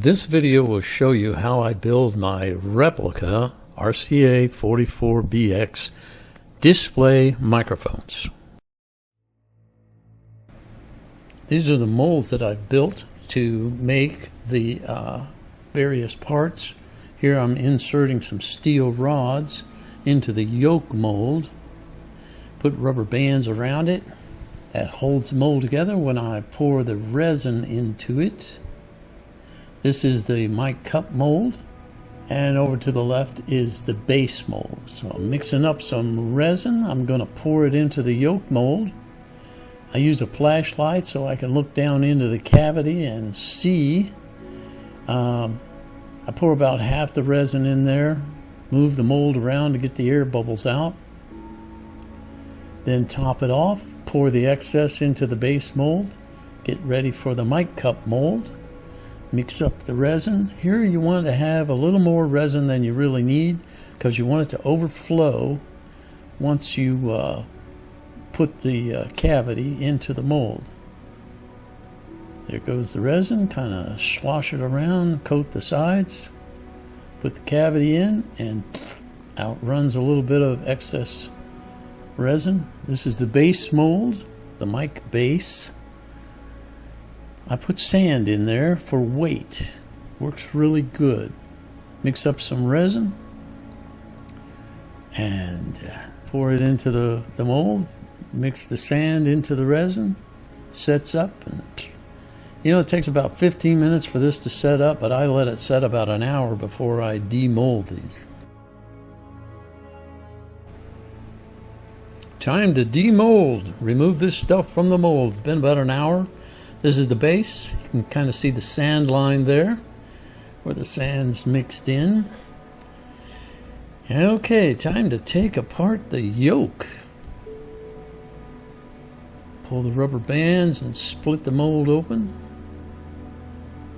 This video will show you how I build my Replica RCA 44BX display microphones. These are the molds that I built to make the various parts. Here I'm inserting some steel rods into the yoke mold, put rubber bands around it that holds the mold together when I pour the resin into it. This is the mic cup mold, and over to the left is the base mold. So I'm mixing up some resin. I'm going to pour it into the yoke mold. I use a flashlight so I can look down into the cavity and see. I pour about half the resin in there, move the mold around to get the air bubbles out, then top it off, pour the excess into the base mold, get ready for the mic cup mold. Mix up the resin. Here you want to have a little more resin than you really need because you want it to overflow once you put the cavity into the mold. There goes the resin. Kind of slosh it around, coat the sides, put the cavity in, and out runs a little bit of excess resin. This is the base mold, the mic base. I put sand in there for weight. Works really good. Mix up some resin and pour it into the mold. Mix the sand into the resin. Sets up. And, it takes about 15 minutes for this to set up, but I let it set about an hour before I demold these. Time to demold. Remove this stuff from the mold. It's been about an hour. This is the base. You can kind of see the sand line there where the sand's mixed in. Okay, time to take apart the yoke. Pull the rubber bands and split the mold open.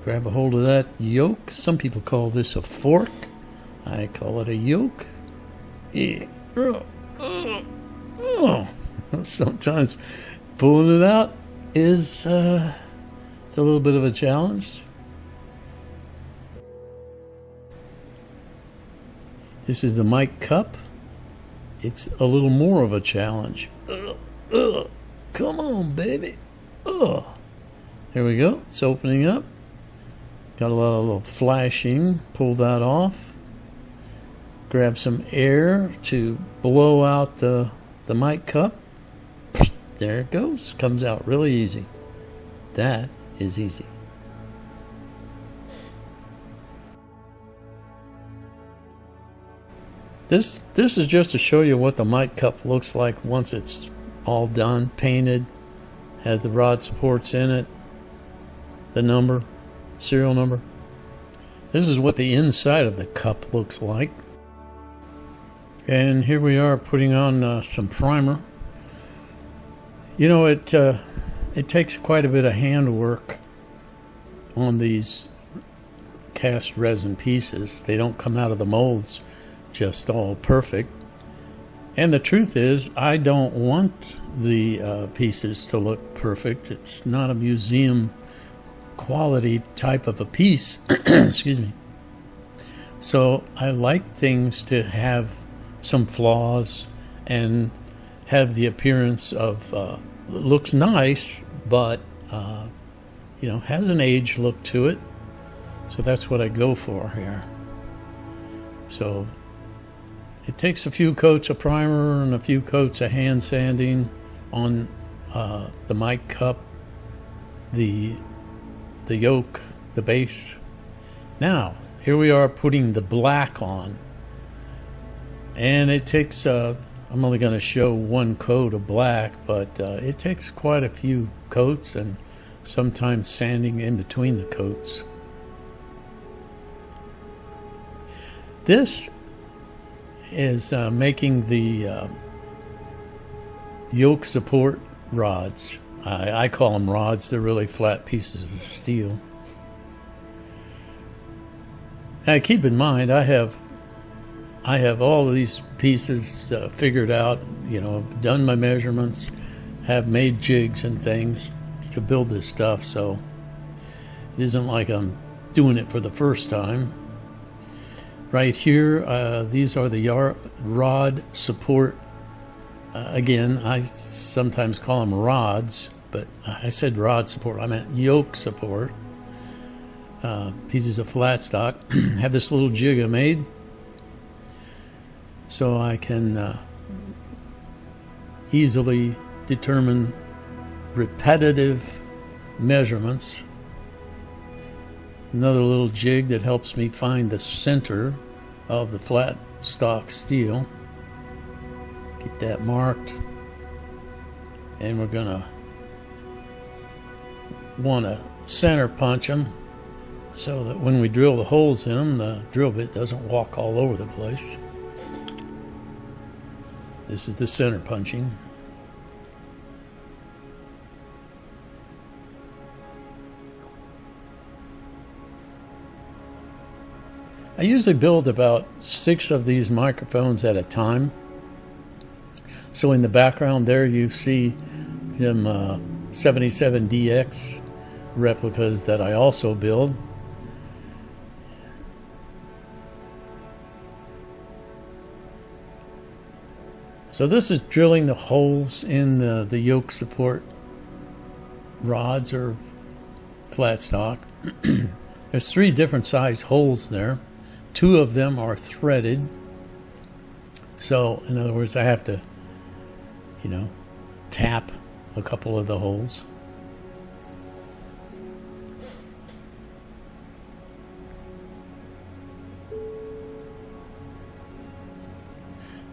Grab a hold of that yoke. Some people call this a fork. I call it a yoke. Yeah. Sometimes pulling it out is it's a little bit of a challenge. This is the mic cup. It's a little more of a challenge. Come on, baby. Here we go. It's opening up. Got a little flashing. Pull that off. Grab some air to blow out the mic cup. There it goes. Comes out really easy. That is easy. This is just to show you what the mic cup looks like once it's all done, painted, has the rod supports in it, the number, serial number. This is what the inside of the cup looks like. And here we are putting on some primer. It takes quite a bit of handwork on these cast resin pieces. They don't come out of the molds just all perfect. And the truth is, I don't want the pieces to look perfect. It's not a museum quality type of a piece. Excuse me. So I like things to have some flaws and have the appearance of looks nice, but has an age look to it. So that's what I go for here. So it takes a few coats of primer and a few coats of hand sanding on the mic cup, the yoke, the base. Now here we are putting the black on, and it takes I'm only going to show one coat of black, but it takes quite a few coats and sometimes sanding in between the coats. This is making the yoke support rods. I call them rods. They're really flat pieces of steel. Now keep in mind, I have all of these pieces figured out, done my measurements, have made jigs and things to build this stuff, so it isn't like I'm doing it for the first time. Right here, these are the rod support. Again, I sometimes call them rods, but I said rod support. I meant yoke support. Pieces of flat stock. Have this little jig I made so I can easily determine repetitive measurements. Another little jig that helps me find the center of the flat stock steel. Get that marked, and we're gonna want to center punch them so that when we drill the holes in them, the drill bit doesn't walk all over the place. This is the center punching. I usually build about 6 of these microphones at a time. So in the background there you see them 77DX replicas that I also build. So this is drilling the holes in the yoke support rods or flat stock. There's 3 different size holes there. 2 of them are threaded. So in other words, I have to, tap a couple of the holes.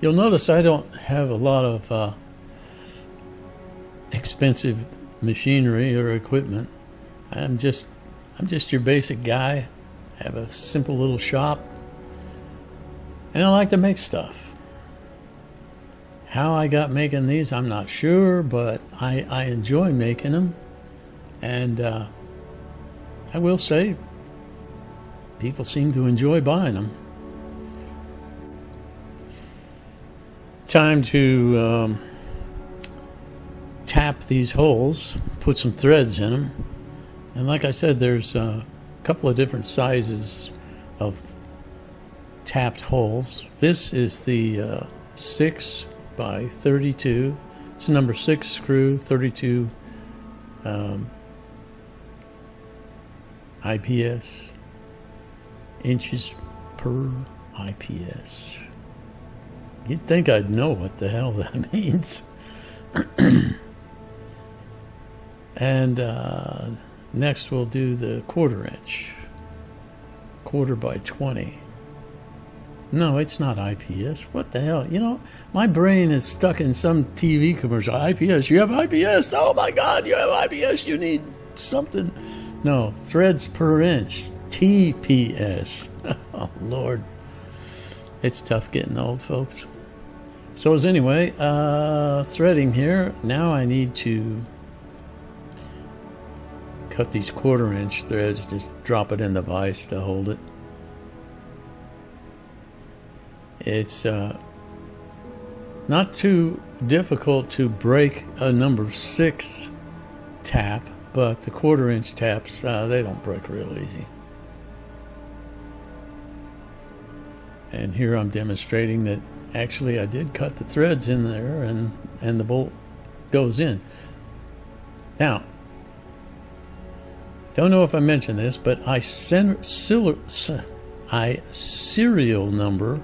You'll notice I don't have a lot of expensive machinery or equipment. I'm just your basic guy. I have a simple little shop, and I like to make stuff. How I got making these, I'm not sure, but I enjoy making them, and I will say people seem to enjoy buying them. Time to tap these holes, put some threads in them, and like I said, there's a couple of different sizes of tapped holes. This is the 6 by 32. It's a number 6 screw, 32 IPS, inches per IPS. You'd think I'd know what the hell that means. And next we'll do the 1/4 inch. 1/4 by 20. No, it's not IPS. What the hell? My brain is stuck in some TV commercial. IPS, you have IPS. Oh my God, you have IPS. You need something. No, threads per inch. TPS. Oh, Lord. It's tough getting old, folks. So as anyway, threading here. Now I need to cut these 1/4 inch threads. Just drop it in the vise to hold it. It's not too difficult to break a number 6 tap, but the 1/4 inch taps, they don't break real easy. And here I'm demonstrating that actually I did cut the threads in there, and the bolt goes in. Now, don't know if I mentioned this, but I serial number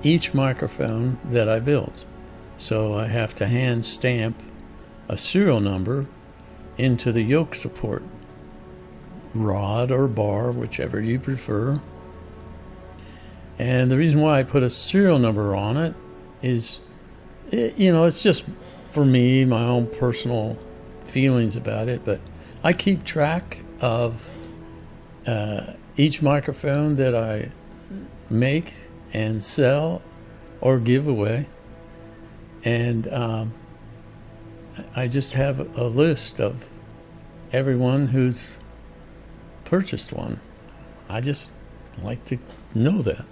each microphone that I build. So I have to hand stamp a serial number into the yoke support rod or bar, whichever you prefer. And the reason why I put a serial number on it is, it's just for me, my own personal feelings about it, but I keep track of each microphone that I make and sell or give away, and I just have a list of everyone who's purchased one. I just like to know that.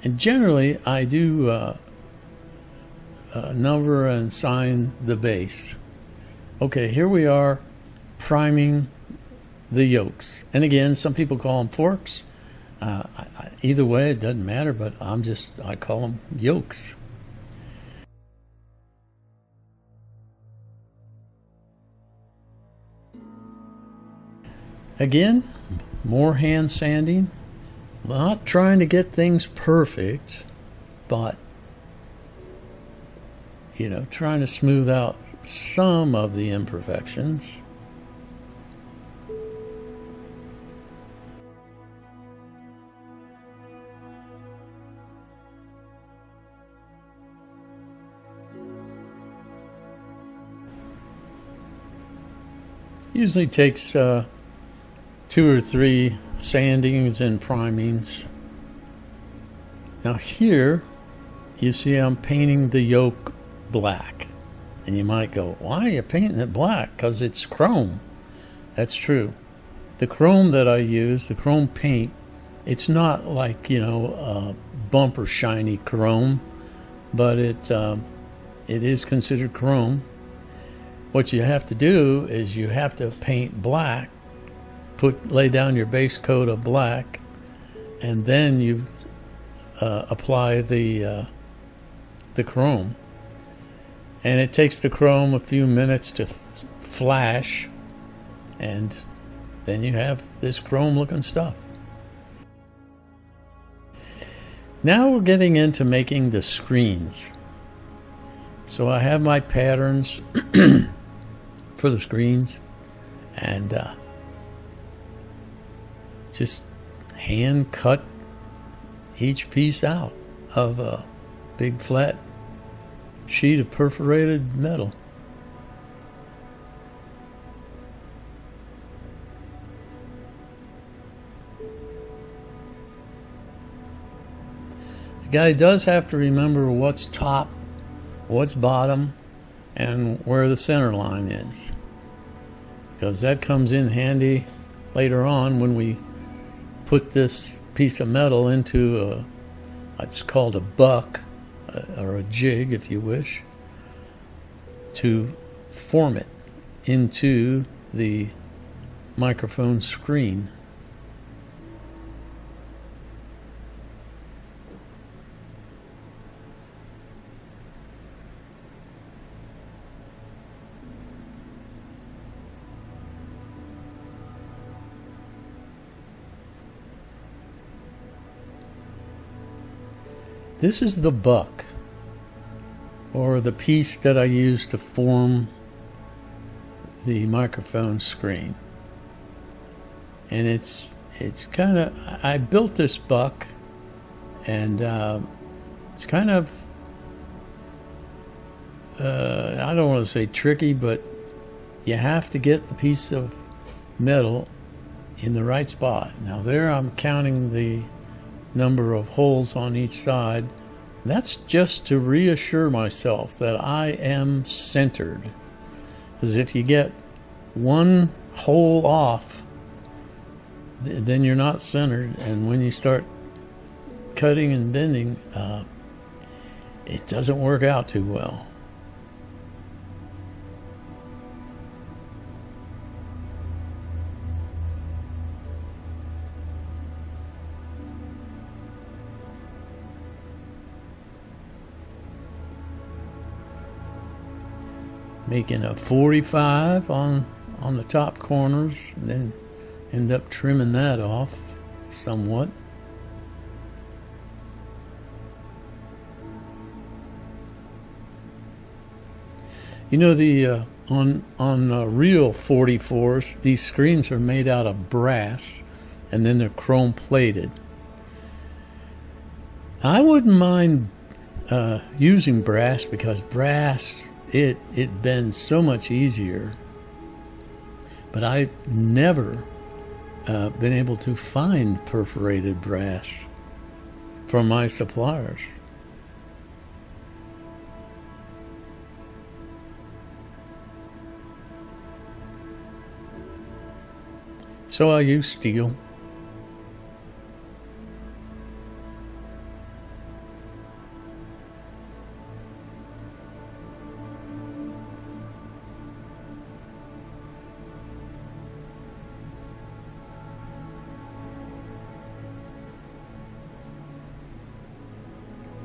And generally, I do number and sign the base. Okay, here we are priming the yolks. And again, some people call them forks. Either way, it doesn't matter, but I call them yolks. Again, more hand sanding. Not trying to get things perfect, but trying to smooth out some of the imperfections. Usually takes 2 or 3 sandings and primings. Now here, you see I'm painting the yolk black. And you might go, why are you painting it black? Because it's chrome. That's true. The chrome that I use, the chrome paint, it's not like, bumper shiny chrome, but it is considered chrome. What you have to do is you have to paint black, lay down your base coat of black, and then you apply the chrome. And it takes the chrome a few minutes to flash, and then you have this chrome looking stuff. Now we're getting into making the screens. So I have my patterns for the screens, and just hand cut each piece out of a big flat sheet of perforated metal. The guy does have to remember what's top, what's bottom, and where the center line is, because that comes in handy later on when we put this piece of metal into it's called a buck, or a jig if you wish, to form it into the microphone screen. This is the buck, or the piece that I use to form the microphone screen. And it's kind of, I built this buck, and it's kind of, I don't want to say tricky, but you have to get the piece of metal in the right spot. Now there I'm counting the number of holes on each side. That's just to reassure myself that I am centered. Because if you get one hole off, then you're not centered, and when you start cutting and bending, it doesn't work out too well. Making a 45 on the top corners, and then end up trimming that off somewhat. You know, the on real 44s, these screens are made out of brass, and then they're chrome plated. I wouldn't mind using brass, because brass, it bends so much easier, but I've never been able to find perforated brass from my suppliers. So I use steel.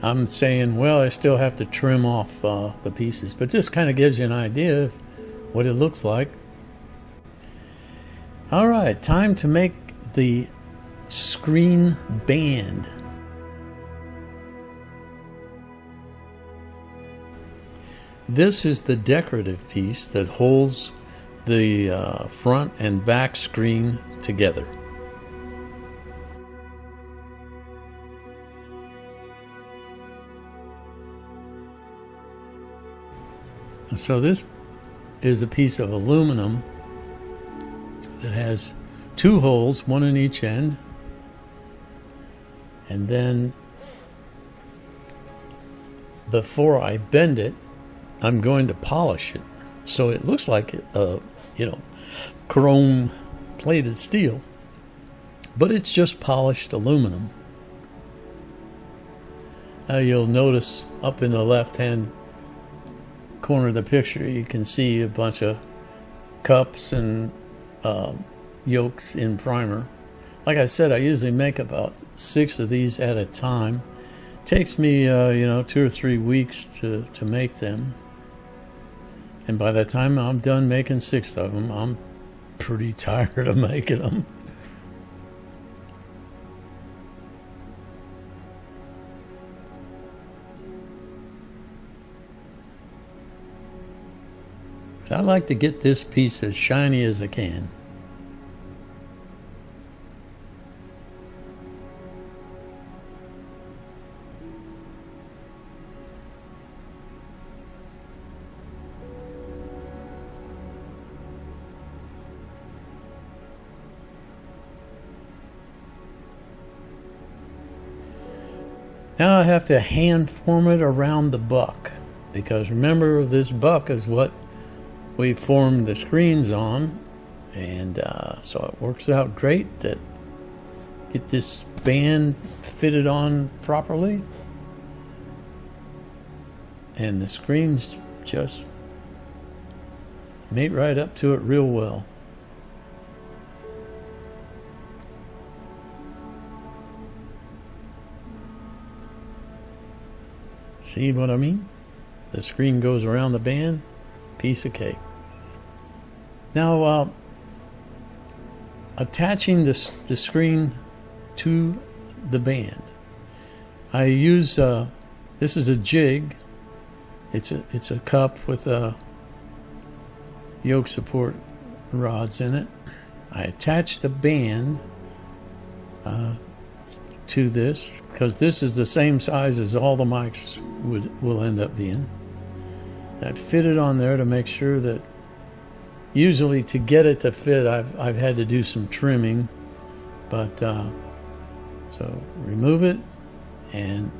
I'm saying, well, I still have to trim off the pieces, but this kind of gives you an idea of what it looks like. All right, time to make the screen band. This is the decorative piece that holds the front and back screen together. So this is a piece of aluminum that has two holes, one in each end, and then before I bend it, I'm going to polish it so it looks like chrome plated steel, but it's just polished aluminum. Now you'll notice up in the left hand corner of the picture you can see a bunch of cups and yolks in primer. Like I said, I usually make about 6 of these at a time. It takes me 2 or 3 weeks to make them, and by the time I'm done making 6 of them, I'm pretty tired of making them. I like to get this piece as shiny as I can. Now I have to hand form it around the buck, because remember, this buck is what we formed the screens on, and so it works out great that get this band fitted on properly, and the screens just mate right up to it real well. See what I mean? The screen goes around the band, piece of cake. Now, attaching the screen to the band, I use this is a jig. It's a cup with yoke support rods in it. I attach the band to this because this is the same size as all the mics will end up being. I fit it on there to make sure that, usually to get it to fit, I've had to do some trimming, but so remove it, and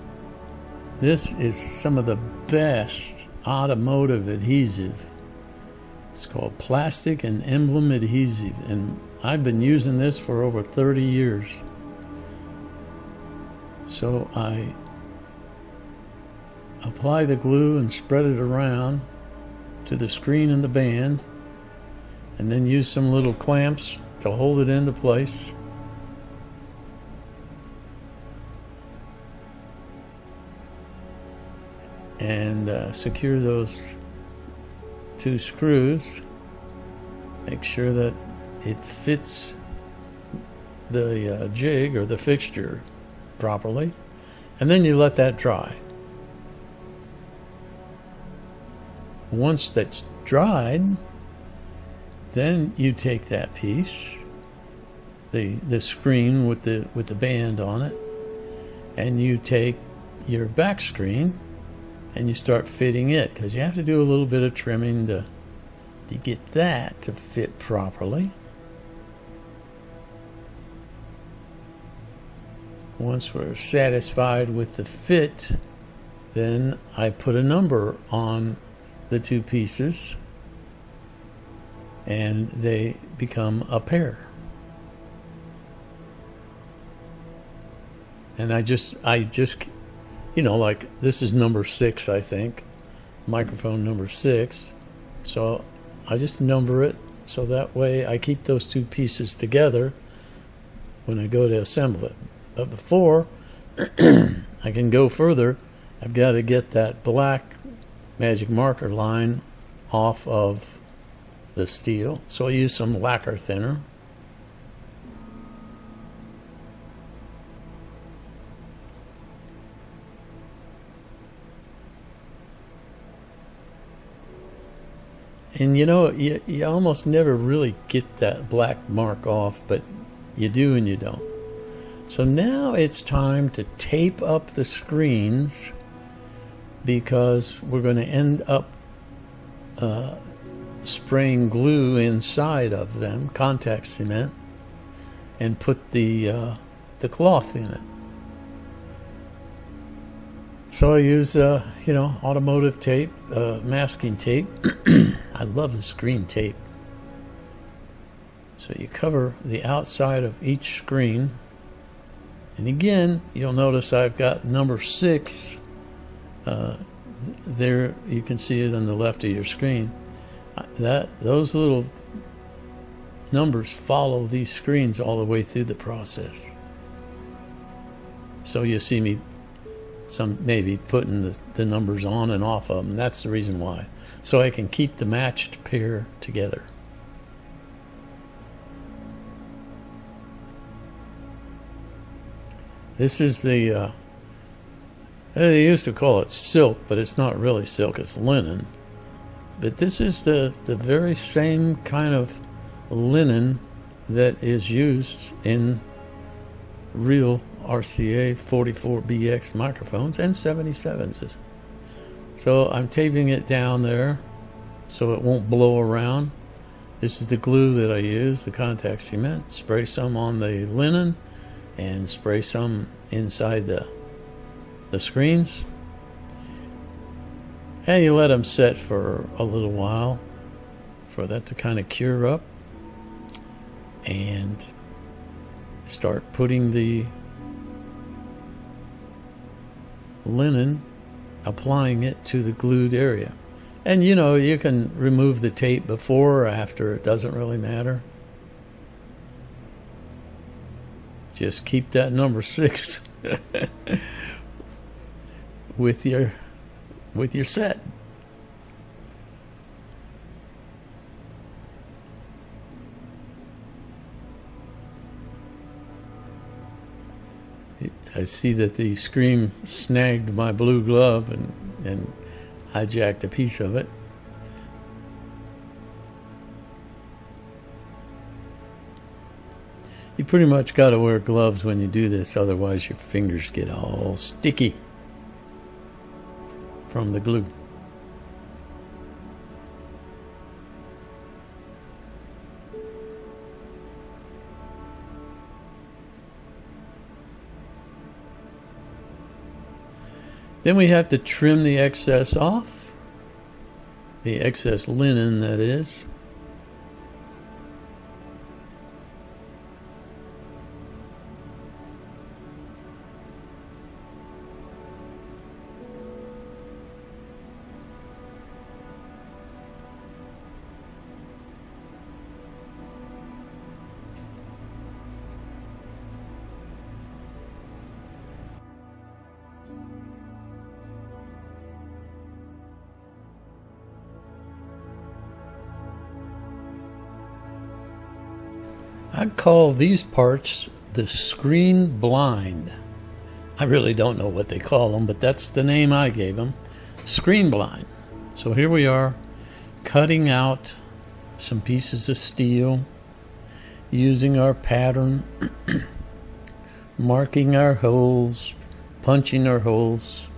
this is some of the best automotive adhesive. It's called plastic and emblem adhesive, and I've been using this for over 30 years. So I apply the glue and spread it around to the screen and the band, and then use some little clamps to hold it into place. And secure those 2 screws. Make sure that it fits the jig or the fixture properly, and then you let that dry. Once that's dried, then you take that piece, the screen with the band on it, and you take your back screen and you start fitting it, because you have to do a little bit of trimming to get that to fit properly. Once we're satisfied with the fit, then I put a number on the 2 pieces, and they become a pair. And I just like this is number 6, I think, microphone number 6. So I just number it so that way I keep those 2 pieces together when I go to assemble it. But before I can go further, I've got to get that black magic marker line off of the steel, so I use some lacquer thinner. And you know, you almost never really get that black mark off, but you do and you don't. So now it's time to tape up the screens, because we're going to end up spraying glue inside of them, contact cement, and put the cloth in it. So I use automotive tape, masking tape. I love the screen tape. So you cover the outside of each screen, and again you'll notice I've got number 6 there. You can see it on the left of your screen. Those little numbers follow these screens all the way through the process. So you see me maybe putting the numbers on and off of them. That's the reason why. So I can keep the matched pair together. This is the they used to call it silk, but it's not really silk, it's linen. But this is the very same kind of linen that is used in real RCA 44BX microphones and 77s. So I'm taping it down there so it won't blow around. This is the glue that I use, the contact cement. Spray some on the linen and spray some inside the screens. And you let them set for a little while for that to kind of cure up, and start putting the linen, applying it to the glued area. And you know, you can remove the tape before or after, it doesn't really matter. Just keep that number 6 with your set. I see that the screen snagged my blue glove and hijacked a piece of it. You pretty much got to wear gloves when you do this, otherwise your fingers get all sticky from the glue. Then we have to trim the excess off, the excess linen, that is. I call these parts the screen blind. I really don't know what they call them, but that's the name I gave them, screen blind. So here we are, cutting out some pieces of steel, using our pattern, marking our holes, punching our holes,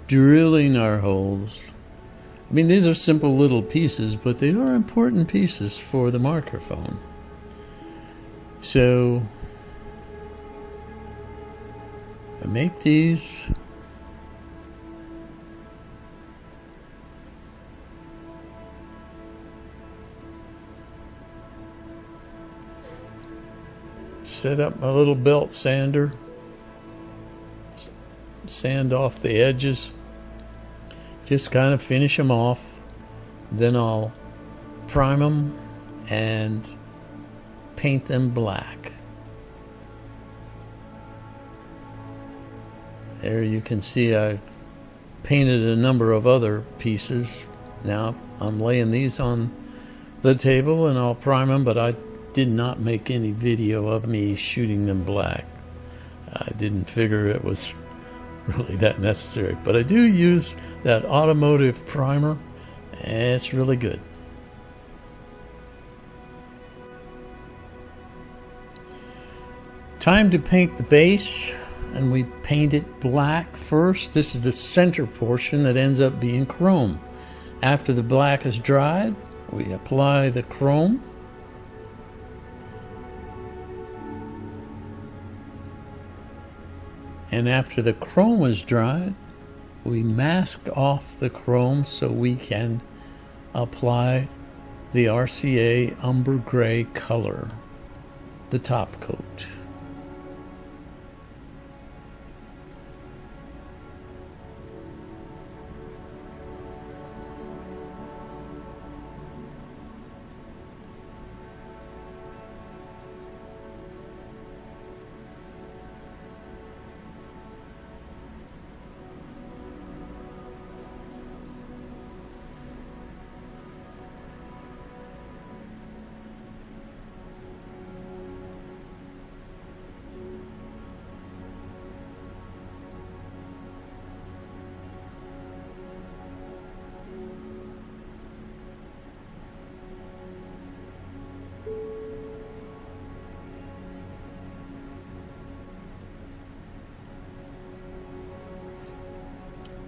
drilling our holes. I mean, these are simple little pieces, but they are important pieces for the microphone. So I make these set up my little belt sander, sand off the edges, just kind of finish them off. Then I'll prime them and paint them black. There you can see I've painted a number of other pieces. Now I'm laying these on the table and I'll prime them, but I did not make any video of me shooting them black. I didn't figure it was really that necessary, but I do use that automotive primer, and it's really good. Time to paint the base, and we paint it black first. This is the center portion that ends up being chrome. After the black is dried, we apply the chrome. And after the chrome is dried, we mask off the chrome so we can apply the RCA umber gray color, the top coat.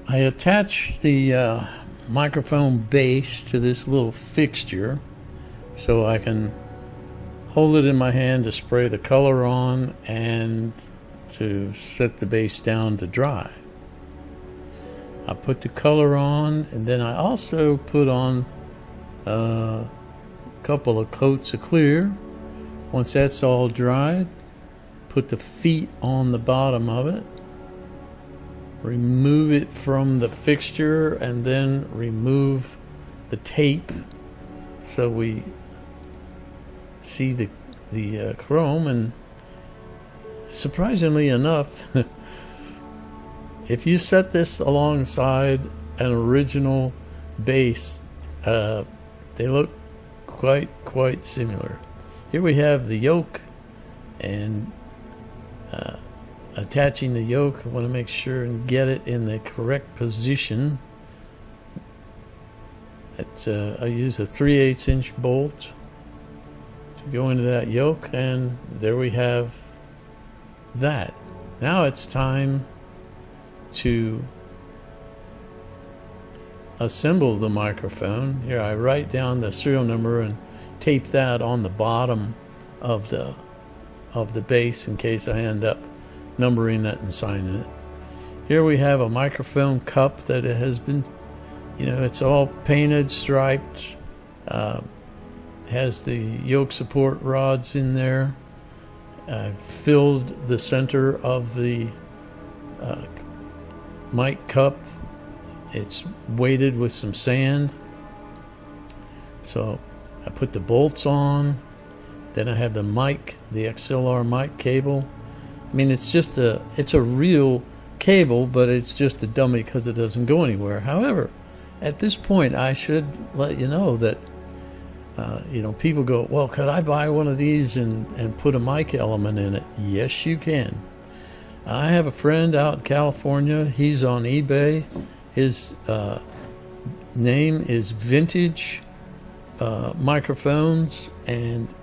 I attach the microphone base to this little fixture so I can hold it in my hand to spray the color on and to set the base down to dry. I put the color on, and then I also put on a couple of coats of clear. Once that's all dried, put the feet on the bottom of it, remove it from the fixture, and then remove the tape so we see the chrome. And surprisingly enough, if you set this alongside an original base, they look quite similar. Here we have the yoke, and attaching the yoke, I want to make sure and get it in the correct position. I use a 3/8 inch bolt to go into that yoke, and there we have that. Now it's time to assemble the microphone. Here I write down the serial number and tape that on the bottom of the base in case I end up numbering it and signing it. Here we have a microphone cup that it has been, it's all painted, striped, has the yoke support rods in there. I've filled the center of the mic cup. It's weighted with some sand. So I put the bolts on. Then I have the mic, the XLR mic cable. I mean, it's a real cable, but it's just a dummy because it doesn't go anywhere. However, at this point, I should let you know that, people go, well, could I buy one of these and put a mic element in it? Yes, you can. I have a friend out in California. He's on eBay. His name is Vintage Microphones, and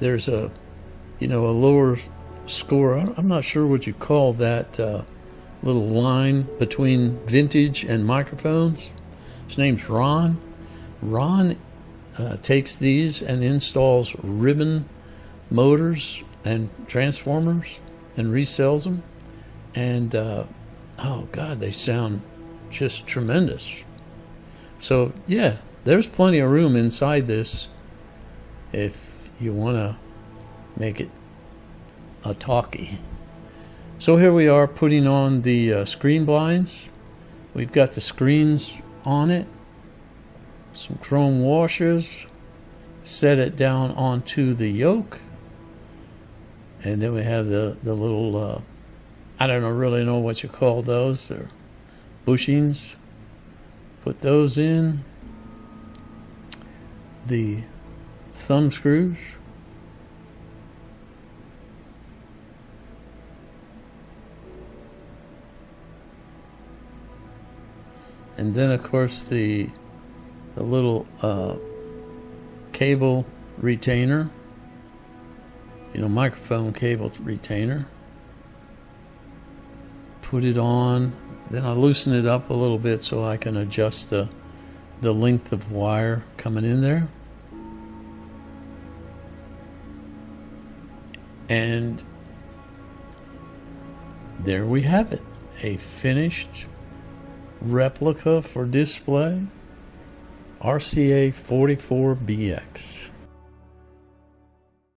there's a lower score. I'm not sure what you call that little line between vintage and microphones. His name's Ron. Ron takes these and installs ribbon motors and transformers and resells them. And oh God, they sound just tremendous. So yeah, there's plenty of room inside this if you want to make it a talkie. So here we are putting on the screen blinds. We've got the screens on it, some chrome washers, set it down onto the yoke, and then we have the little I don't really know what you call those. They're bushings Put those in. The thumb screws. And then, of course, the little cable retainer, microphone cable retainer. Put it on. Then I loosen it up a little bit so I can adjust the length of wire coming in there. And there we have it, a finished replica for display, RCA 44BX.